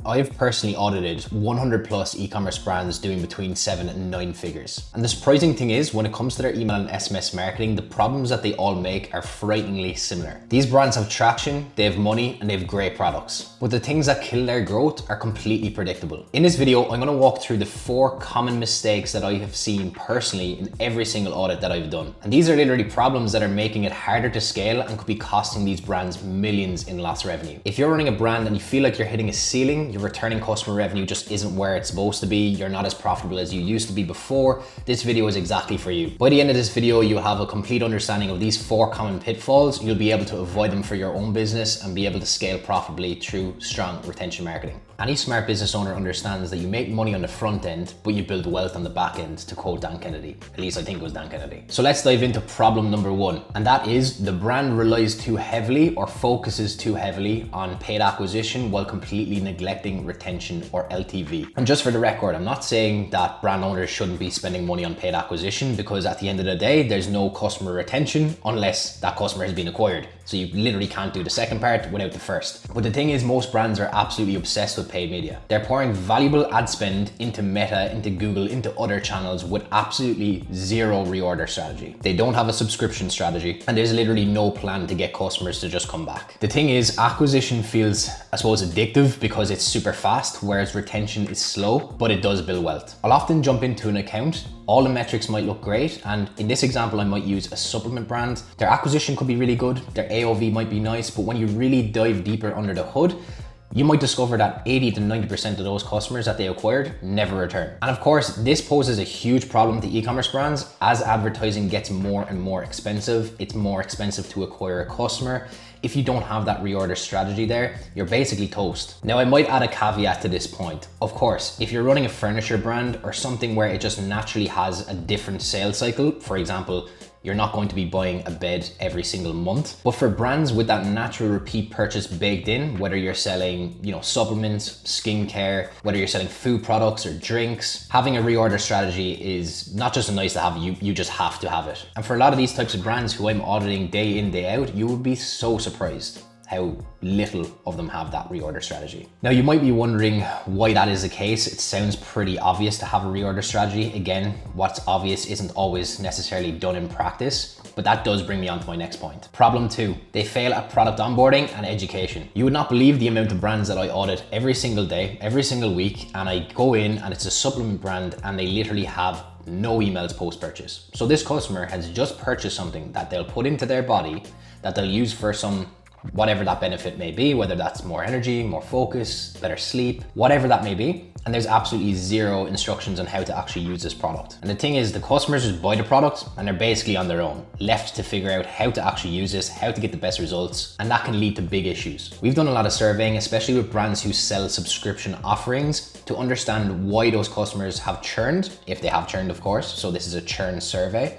I've personally audited 100 plus e-commerce brands doing between 7 and 9 figures. And the surprising thing is, when it comes to their email and SMS marketing, the problems that they all make are frighteningly similar. These brands have traction, they have money, and they have great products. But the things that kill their growth are completely predictable. In this video, I'm gonna walk through the 4 common mistakes that I have seen personally in every single audit that I've done. And these are literally problems that are making it harder to scale and could be costing these brands millions in lost revenue. If you're running a brand and you feel like you're hitting a ceiling, your returning customer revenue just isn't where it's supposed to be, you're not as profitable as you used to be before, this video is exactly for you. By the end of this video, you'll have a complete understanding of these 4 common pitfalls. You'll be able to avoid them for your own business and be able to scale profitably through strong retention marketing. Any smart business owner understands that you make money on the front end, but you build wealth on the back end, to quote Dan Kennedy. At least I think it was Dan Kennedy. So let's dive into problem number 1, and that is the brand relies too heavily or focuses too heavily on paid acquisition while completely neglecting retention or LTV. And just for the record, I'm not saying that brand owners shouldn't be spending money on paid acquisition, because at the end of the day, there's no customer retention unless that customer has been acquired. So you literally can't do the second part without the first. But the thing is, most brands are absolutely obsessed with paid media. They're pouring valuable ad spend into Meta, into Google, into other channels with absolutely zero reorder strategy. They don't have a subscription strategy, and there's literally no plan to get customers to just come back. The thing is, acquisition feels, I suppose, addictive because it's super fast, whereas retention is slow, but it does build wealth. I'll often jump into an account, all the metrics might look great, and in this example, I might use a supplement brand. Their acquisition could be really good, their AOV might be nice, but when you really dive deeper under the hood, you might discover that 80 to 90% of those customers that they acquired never return. And of course, this poses a huge problem to e-commerce brands. As advertising gets more and more expensive, it's more expensive to acquire a customer. If you don't have that reorder strategy there, you're basically toast. Now, I might add a caveat to this point. Of course, if you're running a furniture brand or something where it just naturally has a different sales cycle, for example, you're not going to be buying a bed every single month. But for brands with that natural repeat purchase baked in, whether you're selling, supplements, skincare, whether you're selling food products or drinks, having a reorder strategy is not just a nice to have, you just have to have it. And for a lot of these types of brands who I'm auditing day in, day out, you would be so surprised how little of them have that reorder strategy. Now, you might be wondering why that is the case. It sounds pretty obvious to have a reorder strategy. Again, what's obvious isn't always necessarily done in practice, but that does bring me on to my next point. Problem 2, they fail at product onboarding and education. You would not believe the amount of brands that I audit every single day, every single week, and I go in and it's a supplement brand and they literally have no emails post-purchase. So this customer has just purchased something that they'll put into their body, that they'll use for some whatever that benefit may be, whether that's more energy, more focus, better sleep, whatever that may be. And there's absolutely zero instructions on how to actually use this product. And the thing is, the customers just buy the product and they're basically on their own, left to figure out how to actually use this, how to get the best results. And that can lead to big issues. We've done a lot of surveying, especially with brands who sell subscription offerings, to understand why those customers have churned, if they have churned, of course. So this is a churn survey.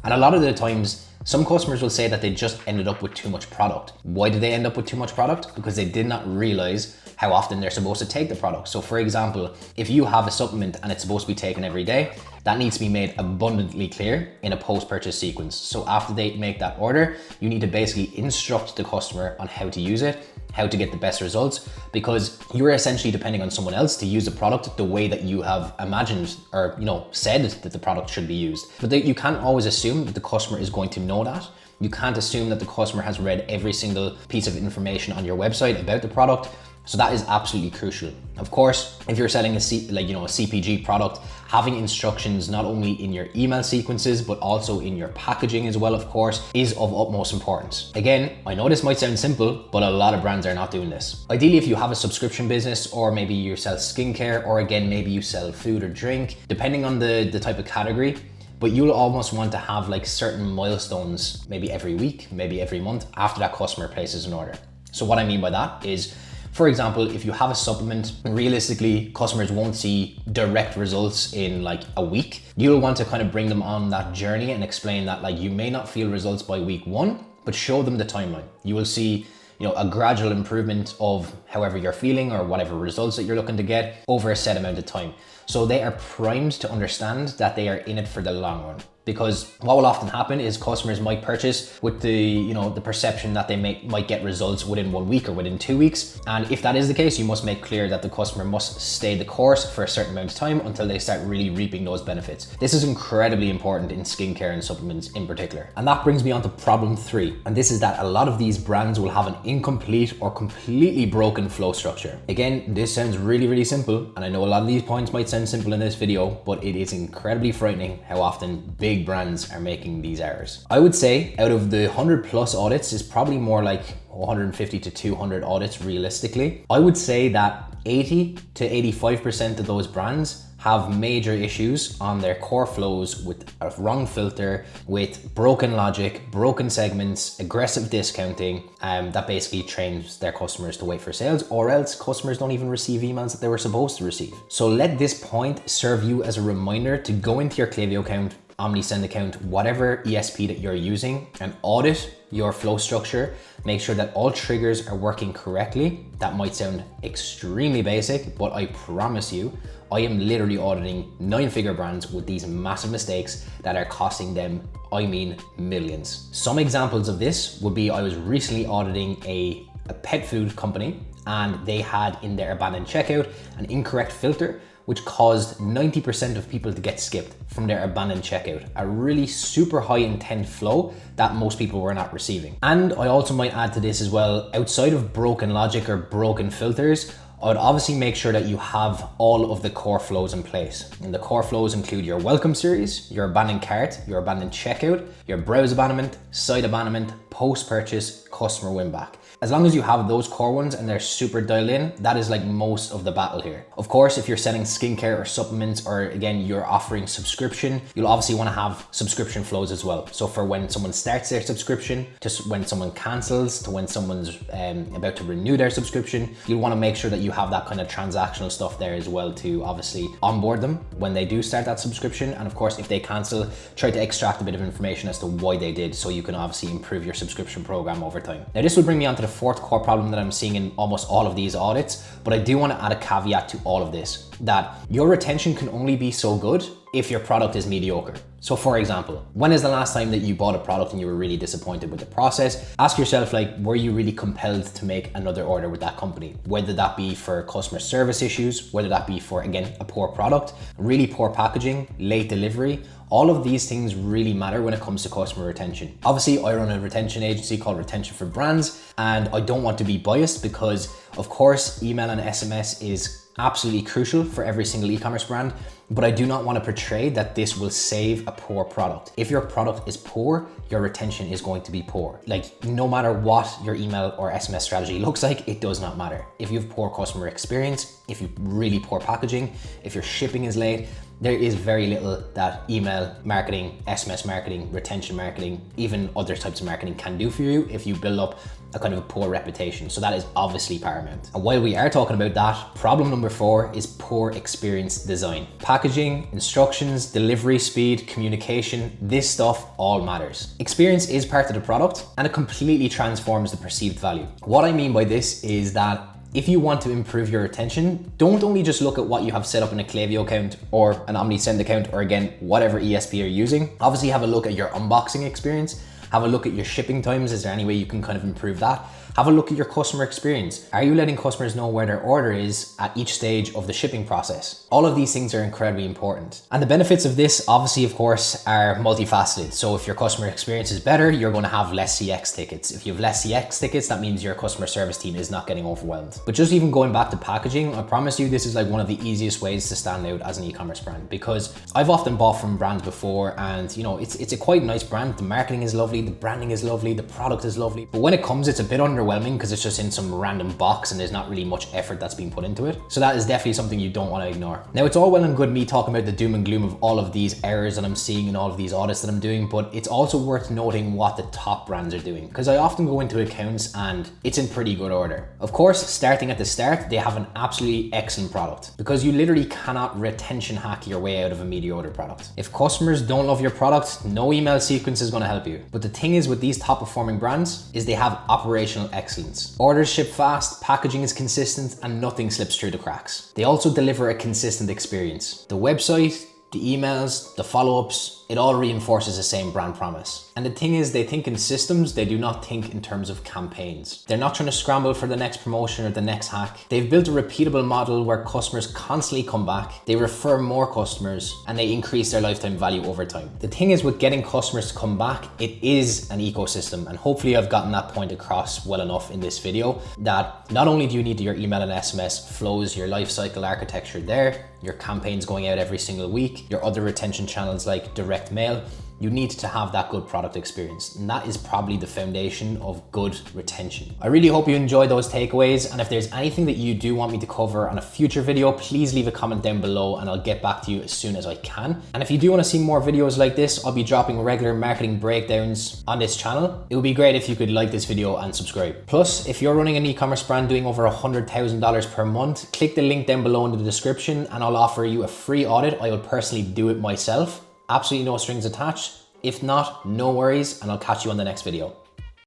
And a lot of the times, some customers will say that they just ended up with too much product. Why did they end up with too much product? Because they did not realize how often they're supposed to take the product. So for example, if you have a supplement and it's supposed to be taken every day, that needs to be made abundantly clear in a post-purchase sequence. So after they make that order, you need to basically instruct the customer on how to use it, how to get the best results, because you're essentially depending on someone else to use the product the way that you have imagined or said that the product should be used. But you can't always assume that the customer is going to know that. You can't assume that the customer has read every single piece of information on your website about the product. So that is absolutely crucial. Of course, if you're selling a CPG product, having instructions not only in your email sequences, but also in your packaging as well, of course, is of utmost importance. Again, I know this might sound simple, but a lot of brands are not doing this. Ideally, if you have a subscription business, or maybe you sell skincare, or again, maybe you sell food or drink, depending on the type of category, but you'll almost want to have like certain milestones, maybe every week, maybe every month after that customer places an order. So what I mean by that is, for example, if you have a supplement, realistically, customers won't see direct results in like a week. You'll want to kind of bring them on that journey and explain that like you may not feel results by week 1, but show them the timeline. You will see a gradual improvement of however you're feeling or whatever results that you're looking to get over a set amount of time. So they are primed to understand that they are in it for the long run. because what will often happen is customers might purchase with the perception that they might get results within 1 week or within 2 weeks. And if that is the case, you must make clear that the customer must stay the course for a certain amount of time until they start really reaping those benefits. This is incredibly important in skincare and supplements in particular. And that brings me on to problem 3. And this is that a lot of these brands will have an incomplete or completely broken flow structure. Again, this sounds really, really simple. And I know a lot of these points might sound simple in this video, but it is incredibly frightening how often big brands are making these errors. I would say out of the 100+ audits is probably more like 150 to 200 audits realistically. I would say that 80 to 85% of those brands have major issues on their core flows with a wrong filter, with broken logic, broken segments, aggressive discounting, that basically trains their customers to wait for sales, or else customers don't even receive emails that they were supposed to receive. So let this point serve you as a reminder to go into your Klaviyo account, OmniSend account, whatever ESP that you're using, and audit your flow structure. Make sure that all triggers are working correctly. That might sound extremely basic, but I promise you, I am literally auditing 9-figure brands with these massive mistakes that are costing them, I mean, millions. Some examples of this would be, I was recently auditing a pet food company, and they had in their abandoned checkout an incorrect filter, which caused 90% of people to get skipped from their abandoned checkout, a really super high intent flow that most people were not receiving. And I also might add to this as well, outside of broken logic or broken filters, I would obviously make sure that you have all of the core flows in place. And the core flows include your welcome series, your abandoned cart, your abandoned checkout, your browse abandonment, site abandonment, post-purchase, customer win back. As long as you have those core ones and they're super dialed in, that is like most of the battle here. Of course, if you're selling skincare or supplements, or again, you're offering subscription, you'll obviously want to have subscription flows as well. So for when someone starts their subscription, to when someone cancels, to when someone's about to renew their subscription, you'll want to make sure that you have that kind of transactional stuff there as well to obviously onboard them when they do start that subscription. And of course, if they cancel, try to extract a bit of information as to why they did, so you can obviously improve your subscription program over time. Now, this will bring me on to the 4th core problem that I'm seeing in almost all of these audits, but I do want to add a caveat to all of this, that your retention can only be so good if your product is mediocre. So for example, when is the last time that you bought a product and you were really disappointed with the process? Ask yourself, like, were you really compelled to make another order with that company? Whether that be for customer service issues, whether that be for, again, a poor product, really poor packaging, late delivery, all of these things really matter when it comes to customer retention. Obviously, I run a retention agency called Retention for Brands, and I don't want to be biased because, of course, email and SMS is absolutely crucial for every single e-commerce brand, but I do not want to portray that this will save a poor product. If your product is poor, your retention is going to be poor. Like, no matter what your email or SMS strategy looks like, it does not matter. If you have poor customer experience, if you have really poor packaging, if your shipping is late, there is very little that email marketing, SMS marketing, retention marketing, even other types of marketing can do for you if you build up a kind of a poor reputation. So that is obviously paramount. And while we are talking about that, problem number 4 is poor experience design. Packaging, instructions, delivery speed, communication, this stuff all matters. Experience is part of the product and it completely transforms the perceived value. What I mean by this is that if you want to improve your retention, don't only just look at what you have set up in a Klaviyo account or an OmniSend account, or again, whatever ESP you're using. Obviously have a look at your unboxing experience. Have a look at your shipping times. Is there any way you can kind of improve that? Have a look at your customer experience. Are you letting customers know where their order is at each stage of the shipping process? All of these things are incredibly important. And the benefits of this, obviously, of course, are multifaceted. So if your customer experience is better, you're going to have less CX tickets. If you have less CX tickets, that means your customer service team is not getting overwhelmed. But just even going back to packaging, I promise you, this is like one of the easiest ways to stand out as an e-commerce brand, because I've often bought from brands before, and you know, it's a quite nice brand. The marketing is lovely, the branding is lovely, the product is lovely. But when it comes, it's a bit underwhelming because it's just in some random box and there's not really much effort that's being put into it. So that is definitely something you don't want to ignore. Now, it's all well and good me talking about the doom and gloom of all of these errors that I'm seeing in all of these audits that I'm doing, but it's also worth noting what the top brands are doing, because I often go into accounts and it's in pretty good order. Of course, starting at the start, they have an absolutely excellent product, because you literally cannot retention hack your way out of a mediocre product. If customers don't love your product, no email sequence is going to help you. But the thing is with these top performing brands is they have operational excellence. Orders ship fast, packaging is consistent, and nothing slips through the cracks. They also deliver a consistent experience. The website, the emails, the follow-ups, it all reinforces the same brand promise. And the thing is, they think in systems, they do not think in terms of campaigns. They're not trying to scramble for the next promotion or the next hack. They've built a repeatable model where customers constantly come back, they refer more customers, and they increase their lifetime value over time. The thing is with getting customers to come back, it is an ecosystem. And hopefully I've gotten that point across well enough in this video that not only do you need your email and SMS flows, your lifecycle architecture there, your campaigns going out every single week, your other retention channels like direct mail, you need to have that good product experience. And that is probably the foundation of good retention. I really hope you enjoyed those takeaways. And if there's anything that you do want me to cover on a future video, please leave a comment down below and I'll get back to you as soon as I can. And if you do want to see more videos like this, I'll be dropping regular marketing breakdowns on this channel. It would be great if you could like this video and subscribe. Plus, if you're running an e-commerce brand doing over $100,000 per month, click the link down below in the description and I'll offer you a free audit. I will personally do it myself. Absolutely no strings attached. If not, no worries, and I'll catch you on the next video.